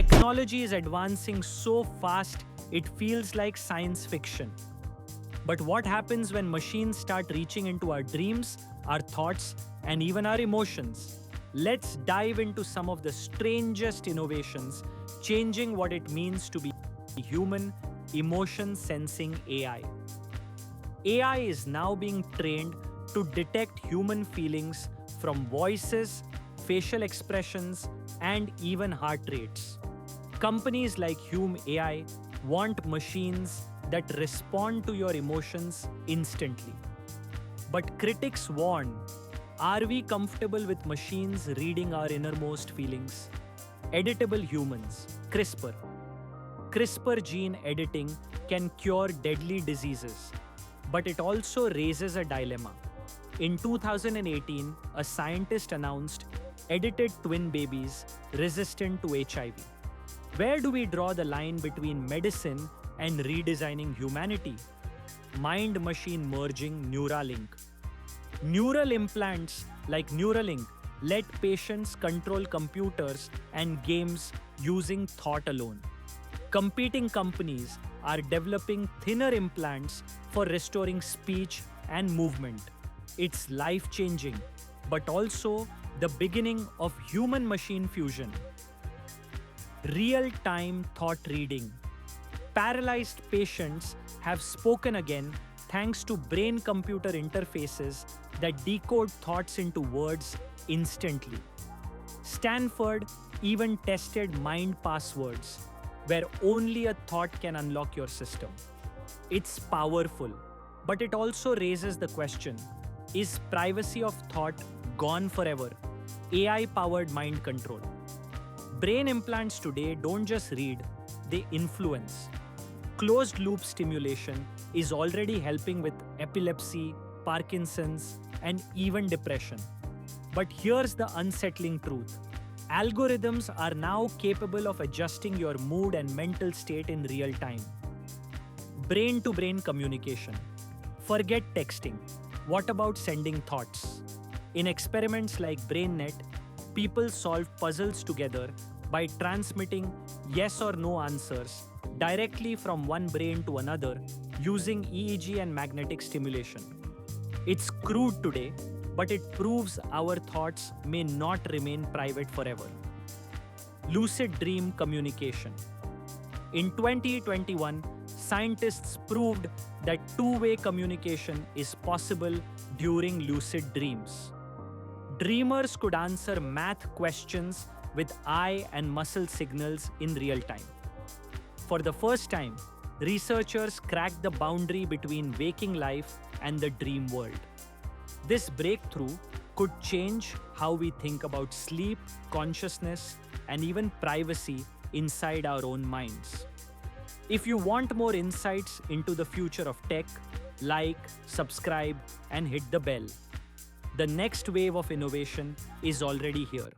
Technology is advancing so fast, it feels like science fiction. But what happens when machines start reaching into our dreams, our thoughts, and even our emotions? Let's dive into some of the strangest innovations changing what it means to be human, emotion sensing AI. AI is now being trained to detect human feelings from voices, facial expressions, and even heart rates. Companies like Hume AI want machines that respond to your emotions instantly. But critics warn, are we comfortable with machines reading our innermost feelings? Editable humans, CRISPR. CRISPR gene editing can cure deadly diseases, but it also raises a dilemma. In 2018, a scientist announced edited twin babies resistant to HIV. Where do we draw the line between medicine and redesigning humanity? Mind machine merging Neuralink. Neural implants like Neuralink let patients control computers and games using thought alone. Competing companies are developing thinner implants for restoring speech and movement. It's life changing, but also the beginning of human machine fusion. Real time thought reading. Paralyzed patients have spoken again thanks to brain computer interfaces that decode thoughts into words instantly. Stanford even tested mind passwords, where only a thought can unlock your system. It's powerful, but it also raises the question, is privacy of thought gone forever? AI powered mind control. Brain implants today don't just read, they influence. Closed loop stimulation is already helping with epilepsy, Parkinson's, and even depression. But here's the unsettling truth. Algorithms are now capable of adjusting your mood and mental state in real time. Brain to brain communication. Forget texting. What about sending thoughts? In experiments like BrainNet, people solve puzzles together by transmitting yes or no answers directly from one brain to another using EEG and magnetic stimulation. It's crude today, but it proves our thoughts may not remain private forever. Lucid dream communication. In 2021, scientists proved that two-way communication is possible during lucid dreams. Dreamers could answer math questions with eye and muscle signals in real time. For the first time, researchers cracked the boundary between waking life and the dream world. This breakthrough could change how we think about sleep, consciousness, and even privacy inside our own minds. If you want more insights into the future of tech, like, subscribe, and hit the bell. The next wave of innovation is already here.